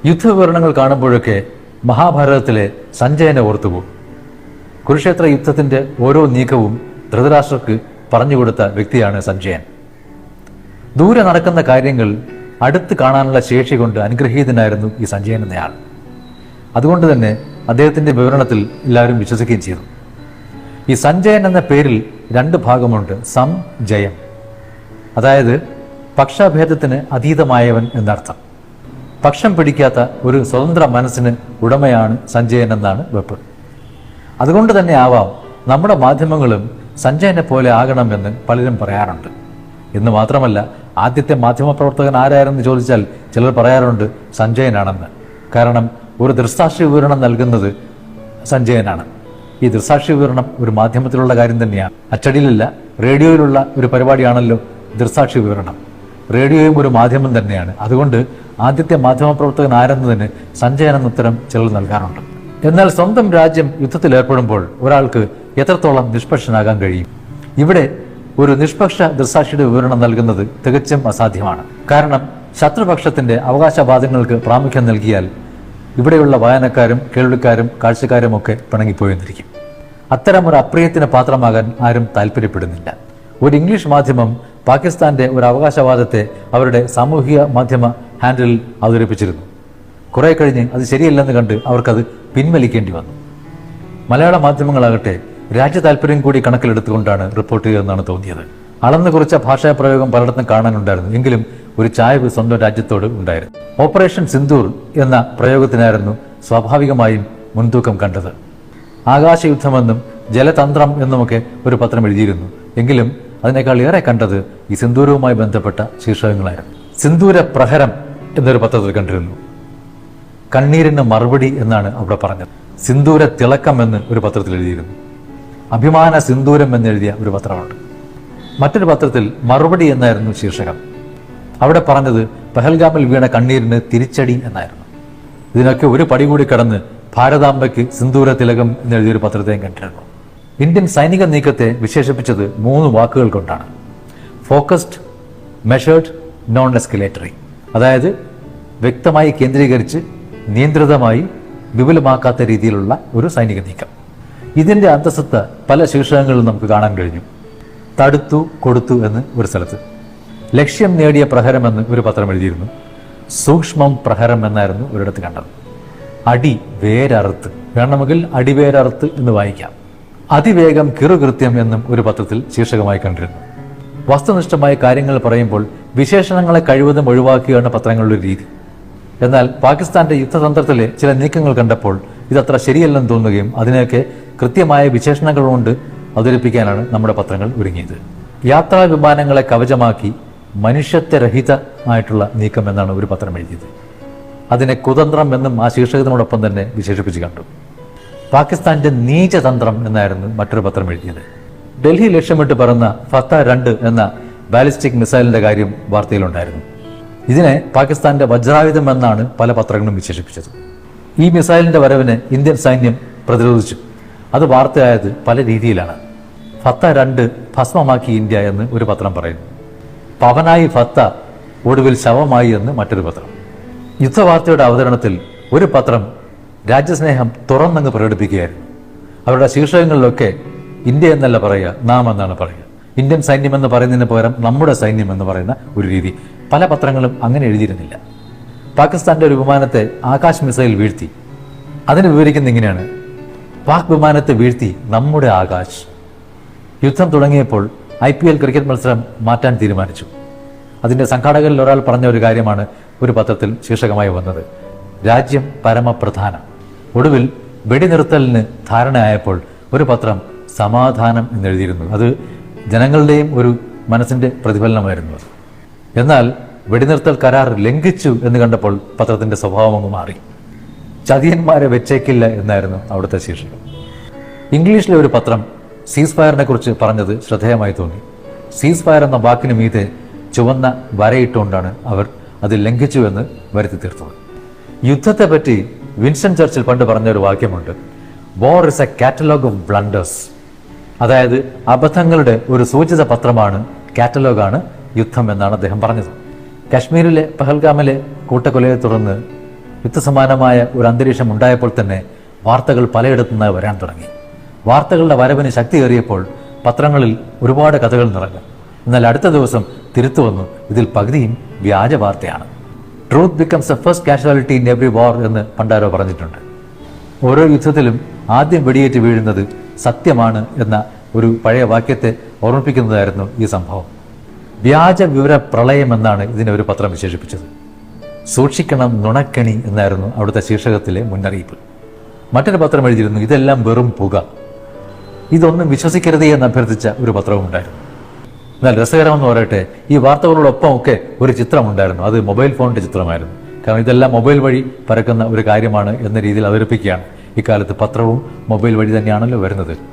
യുദ്ധവിവരണങ്ങൾ കാണുമ്പോഴൊക്കെ മഹാഭാരതത്തിലെ സഞ്ജയനെ ഓർത്തുപോകും. കുരുക്ഷേത്ര യുദ്ധത്തിന്റെ ഓരോ നീക്കവും ധൃതരാഷ്ട്രർക്ക് പറഞ്ഞുകൊടുത്ത വ്യക്തിയാണ് സഞ്ജയൻ. ദൂരെ നടക്കുന്ന കാര്യങ്ങൾ അടുത്ത് കാണാനുള്ള ശേഷി കൊണ്ട് അനുഗ്രഹീതനായിരുന്നു ഈ സഞ്ജയൻ എന്നയാൾ. അതുകൊണ്ട് തന്നെ അദ്ദേഹത്തിന്റെ വിവരണത്തിൽ എല്ലാവരും വിശ്വസിക്കുകയും ചെയ്തു. ഈ സഞ്ജയൻ എന്ന പേരിൽ രണ്ട് ഭാഗമുണ്ട്. സം ജയം, അതായത് പക്ഷഭേദത്തിന് അതീതമായവൻ എന്നർത്ഥം. പക്ഷം പിടിക്കാത്ത ഒരു സ്വതന്ത്ര മനസ്സിന് ഉടമയാണ് സഞ്ജയൻ എന്നാണ് വെപ്പ്. അതുകൊണ്ട് തന്നെ ആവാം നമ്മുടെ മാധ്യമങ്ങളും സഞ്ജയനെ പോലെ ആകണമെന്ന് പലരും പറയാറുണ്ട്. എന്ന് മാത്രമല്ല, ആദ്യത്തെ മാധ്യമപ്രവർത്തകൻ ആരാരെന്ന് ചോദിച്ചാൽ ചിലർ പറയാറുണ്ട് സഞ്ജയനാണെന്ന്. കാരണം ഒരു ദൃക്സാക്ഷി വിവരണം നൽകുന്നത് സഞ്ജയനാണ്. ഈ ദൃക്സാക്ഷി വിവരണം ഒരു മാധ്യമത്തിലുള്ള കാര്യം തന്നെയാണ്. അച്ചടിയിലല്ല, റേഡിയോയിലുള്ള ഒരു പരിപാടിയാണല്ലോ ദൃക്സാക്ഷി വിവരണം. റേഡിയോയും ഒരു മാധ്യമം തന്നെയാണ്. അതുകൊണ്ട് ആദ്യത്തെ മാധ്യമപ്രവർത്തകൻ ആരെന്നതിന് സഞ്ജയൻ എന്ന ഉത്തരം ചിലർ നൽകാറുണ്ട്. എന്നാൽ സ്വന്തം രാജ്യം യുദ്ധത്തിൽ ഏർപ്പെടുമ്പോൾ ഒരാൾക്ക് എത്രത്തോളം നിഷ്പക്ഷനാകാൻ കഴിയും? ഇവിടെ ഒരു നിഷ്പക്ഷ ദൃക്സാക്ഷിയുടെ വിവരണം നൽകുന്നത് തികച്ചും അസാധ്യമാണ്. കാരണം ശത്രുപക്ഷത്തിന്റെ അവകാശവാദങ്ങൾക്ക് പ്രാമുഖ്യം നൽകിയാൽ ഇവിടെയുള്ള വായനക്കാരും കേൾവിക്കാരും കാഴ്ചക്കാരും ഒക്കെ പിണങ്ങിപ്പോയെന്നിരിക്കും. അത്തരം ഒരു അപ്രിയത്തിന് പാത്രമാകാൻ ആരും താല്പര്യപ്പെടുന്നില്ല. ഒരു ഇംഗ്ലീഷ് മാധ്യമം പാകിസ്ഥാന്റെ ഒരു അവകാശവാദത്തെ അവരുടെ സാമൂഹിക മാധ്യമ ഹാൻഡിലിൽ അവതരിപ്പിച്ചിരുന്നു. കുറെ കഴിഞ്ഞ് അത് ശരിയല്ലെന്ന് കണ്ട് അവർക്കത് പിൻവലിക്കേണ്ടി വന്നു. മലയാള മാധ്യമങ്ങളാകട്ടെ രാജ്യ താല്പര്യം കൂടി കണക്കിലെടുത്തുകൊണ്ടാണ് റിപ്പോർട്ട് ചെയ്തതെന്നാണ് തോന്നിയത്. അളന്നു കുറിച്ച ഭാഷാ പ്രയോഗം പലയിടത്തും കാണാനുണ്ടായിരുന്നു. എങ്കിലും ഒരു ചായ്വ് സ്വന്തം രാജ്യത്തോട് ഉണ്ടായിരുന്നു. ഓപ്പറേഷൻ സിന്ദൂർ എന്ന പ്രയോഗത്തിനായിരുന്നു സ്വാഭാവികമായും മുൻതൂക്കം കണ്ടത്. ആകാശയുദ്ധമെന്നും ജലതന്ത്രം എന്നുമൊക്കെ ഒരു പത്രം എഴുതിയിരുന്നു. എങ്കിലും അതിനേക്കാൾ ഏറെ കണ്ടത് ഈ സിന്ദൂരവുമായി ബന്ധപ്പെട്ട ശീർഷകങ്ങളായിരുന്നു. സിന്ദൂര പ്രഹരം എന്നൊരു പത്രത്തിൽ കണ്ടിരുന്നു. കണ്ണീരിന് മറുപടി എന്നാണ് അവിടെ പറഞ്ഞത്. സിന്ദൂര തിളക്കം എന്ന് ഒരു പത്രത്തിൽ എഴുതിയിരുന്നു. അഭിമാന സിന്ദൂരം എന്നെഴുതിയ ഒരു പത്രമുണ്ട്. മറ്റൊരു പത്രത്തിൽ മറുപടി എന്നായിരുന്നു ശീർഷകം. അവിടെ പറഞ്ഞത് പഹൽഗാമിൽ വീണ കണ്ണീരിന് തിരിച്ചടി എന്നായിരുന്നു. ഇതിനൊക്കെ ഒരു പടി കൂടി കടന്ന് ഭാരതാംബയ്ക്ക് സിന്ദൂര തിലകം എന്നെഴുതിയൊരു പത്രത്തെയും കണ്ടിരുന്നു. ഇന്ത്യൻ സൈനിക നീക്കത്തെ വിശേഷിപ്പിച്ചത് 3 വാക്കുകൾ കൊണ്ടാണ്: ഫോക്കസ്ഡ്, മെഷേർഡ്, നോൺ എസ്കലേറ്ററി. അതായത് വ്യക്തമായി കേന്ദ്രീകരിച്ച് നിയന്ത്രിതമായി വിപുലമാക്കാത്ത രീതിയിലുള്ള ഒരു സൈനിക നീക്കം. ഇതിന്റെ അന്തസത്ത പല ശീർഷകങ്ങളിലും നമുക്ക് കാണാൻ കഴിഞ്ഞു. തടുത്തു, കൊടുത്തു എന്ന് ഒരു സ്ഥലത്ത്. ലക്ഷ്യം നേടിയ പ്രഹരമെന്ന് ഒരു പത്രം എഴുതിയിരുന്നു. സൂക്ഷ്മം പ്രഹരം എന്നായിരുന്നു ഒരിടത്ത് കണ്ടത്. അടി വേരറുത്ത്, വേണമെങ്കിൽ അടിവേരറുത്ത് എന്ന് വായിക്കാം. അതിവേഗം കിറുകൃത്യം എന്നും ഒരു പത്രത്തിൽ ശീർഷകമായി കണ്ടിരുന്നു. വസ്തുനിഷ്ഠമായ കാര്യങ്ങൾ പറയുമ്പോൾ വിശേഷണങ്ങളെ കഴിവതും ഒഴിവാക്കുകയാണ് പത്രങ്ങളുടെ രീതി. എന്നാൽ പാകിസ്ഥാന്റെ യുദ്ധതന്ത്രത്തിലെ ചില നീക്കങ്ങൾ കണ്ടപ്പോൾ ഇതത്ര ശരിയല്ലെന്ന് തോന്നുകയും അതിനെയൊക്കെ കൃത്യമായ വിശേഷണങ്ങൾ കൊണ്ട് അവതരിപ്പിക്കാനാണ് നമ്മുടെ പത്രങ്ങൾ ഒരുങ്ങിയത്. യാത്രാ വിമാനങ്ങളെ കവചമാക്കി മനുഷ്യത്വരഹിതമായിട്ടുള്ള നീക്കം എന്നാണ് ഒരു പത്രം എഴുതിയത്. അതിനെ കുതന്ത്രം എന്നും ആ ശീർഷകത്തിനോടൊപ്പം തന്നെ വിശേഷിപ്പിച്ച് കണ്ടു. പാകിസ്ഥാന്റെ നീചതന്ത്രം എന്നായിരുന്നു മറ്റൊരു പത്രം എഴുതിയത്. ഡൽഹി ലക്ഷ്യമിട്ട് പറന്ന ഫത്ത-2 എന്ന ബാലിസ്റ്റിക് മിസൈലിന്റെ കാര്യം വാർത്തയിലുണ്ടായിരുന്നു. ഇതിനെ പാകിസ്ഥാന്റെ വജ്രായുധം എന്നാണ് പല പത്രങ്ങളും വിശേഷിപ്പിച്ചത്. ഈ മിസൈലിന്റെ വരവിനെ ഇന്ത്യൻ സൈന്യം പ്രതിരോധിച്ചു. അത് വാർത്തയായത് പല രീതിയിലാണ്. ഫത്ത-2 ഭസ്മമാക്കി ഇന്ത്യ എന്ന് ഒരു പത്രം പറയുന്നു. പവനായി ഫത്ത, ഒടുവിൽ ശവമായി എന്ന് മറ്റൊരു പത്രം. യുദ്ധവാർത്തയുടെ അവതരണത്തിൽ ഒരു പത്രം രാജ്യസ്നേഹം തുറന്നങ്ങ് പ്രകടിപ്പിക്കുകയായിരുന്നു. അവരുടെ ശീർഷകങ്ങളിലൊക്കെ ഇന്ത്യ എന്നല്ല പറയുക, നാം എന്നാണ് പറയുക. ഇന്ത്യൻ സൈന്യം എന്ന് പറയുന്നതിന് പകരം നമ്മുടെ സൈന്യം എന്ന് പറയുന്ന ഒരു രീതി. പല പത്രങ്ങളും അങ്ങനെ എഴുതിയിരുന്നില്ല. പാകിസ്ഥാന്റെ ഒരു വിമാനത്തെ ആകാശ് മിസൈൽ വീഴ്ത്തി. അതിന് വിവരിക്കുന്ന ഇങ്ങനെയാണ്: പാക് വിമാനത്തെ വീഴ്ത്തി നമ്മുടെ ആകാശ്. യുദ്ധം തുടങ്ങിയപ്പോൾ IPL ക്രിക്കറ്റ് മത്സരം മാറ്റാൻ തീരുമാനിച്ചു. അതിന്റെ സംഘാടകരിൽ ഒരാൾ പറഞ്ഞ ഒരു കാര്യമാണ് ഒരു പത്രത്തിൽ ശീർഷകമായി വന്നത്: രാജ്യം പരമപ്രധാനം. ഒടുവിൽ വെടിനിർത്തലിന് ധാരണയായപ്പോൾ ഒരു പത്രം സമാധാനം എന്നെഴുതിയിരുന്നു. അത് ജനങ്ങളുടെയും ഒരു മനസ്സിന്റെ പ്രതിഫലനമായിരുന്നു. എന്നാൽ വെടിനിർത്തൽ കരാർ ലംഘിച്ചു എന്ന് കണ്ടപ്പോൾ പത്രത്തിന്റെ സ്വഭാവം അങ്ങ് മാറി. ചതിയന്മാരെ വെച്ചേക്കില്ല എന്നായിരുന്നു അവിടുത്തെ ശീർഷകം. ഇംഗ്ലീഷിലെ ഒരു പത്രം സീസ് ഫയറിനെ കുറിച്ച് പറഞ്ഞത് ശ്രദ്ധേയമായി തോന്നി. സീസ് ഫയർ എന്ന വാക്കിന് മീതെ ചുവന്ന വരയിട്ടുകൊണ്ടാണ് അവർ അത് ലംഘിച്ചു എന്ന് വരുത്തി തീർത്തത്. യുദ്ധത്തെ പറ്റി വിൻസ്റ്റൺ ചർച്ചിൽ പണ്ട് പറഞ്ഞ ഒരു വാക്യമുണ്ട്: war is a catalogue of blunders. അതായത് അബദ്ധങ്ങളുടെ ഒരു സൂചിത പത്രമാണ്, കാറ്റലോഗാണ് യുദ്ധം എന്നാണ് അദ്ദേഹം പറഞ്ഞത്. കശ്മീരിലെ പഹൽഗാമിലെ കൂട്ടക്കൊലയെ തുടർന്ന് യുദ്ധസമാനമായ ഒരു അന്തരീക്ഷം ഉണ്ടായപ്പോൾ തന്നെ വാർത്തകൾ പലയിടത്തുനിന്ന് വരാൻ തുടങ്ങി. വാർത്തകളുടെ വരവിന് ശക്തിയേറിയപ്പോൾ പത്രങ്ങളിൽ ഒരുപാട് കഥകൾ നിറഞ്ഞു. എന്നാൽ അടുത്ത ദിവസം തിരുത്തു വന്നു, ഇതിൽ പകുതിയും വ്യാജ വാർത്തയാണ്. Truth becomes the first casualty in every war എന്ന് പണ്ടാരോ പറഞ്ഞിട്ടുണ്ട്. ഓരോ യുദ്ധത്തിലും ആദ്യം വെടിയേറ്റ് വീഴുന്നത് സത്യമാണ് എന്ന ഒരു പഴയ വാക്യത്തെ ഓർമ്മിപ്പിക്കുന്നതായിരുന്നു ഈ സംഭവം. വ്യാജ വിവര പ്രളയം എന്നാണ് ഇതിനെ ഒരു പത്രം വിശേഷിപ്പിച്ചത്. സൂക്ഷിക്കണം നുണക്കണി എന്നായിരുന്നു അവിടുത്തെ ശീർഷകത്തിലെ മുന്നറിയിപ്പ്. മറ്റൊരു പത്രം എഴുതിയിരുന്നു, ഇതെല്ലാം വെറും പുക, ഇതൊന്നും വിശ്വസിക്കരുതേ എന്ന് അഭ്യർത്ഥിച്ച ഒരു പത്രവും ഉണ്ടായിരുന്നു. എന്നാൽ രസകരമെന്ന് പറയട്ടെ, ഈ വാർത്തകളോടൊപ്പം ഒക്കെ ഒരു ചിത്രമുണ്ടായിരുന്നു. അത് മൊബൈൽ ഫോണിന്റെ ചിത്രമായിരുന്നു. കാരണം ഇതെല്ലാം മൊബൈൽ വഴി പരക്കുന്ന ഒരു കാര്യമാണ് എന്ന രീതിയിൽ അവതരിപ്പിക്കുകയാണ്. ഇക്കാലത്ത് പത്രവും മൊബൈൽ വഴി തന്നെയാണല്ലോ വരുന്നത്.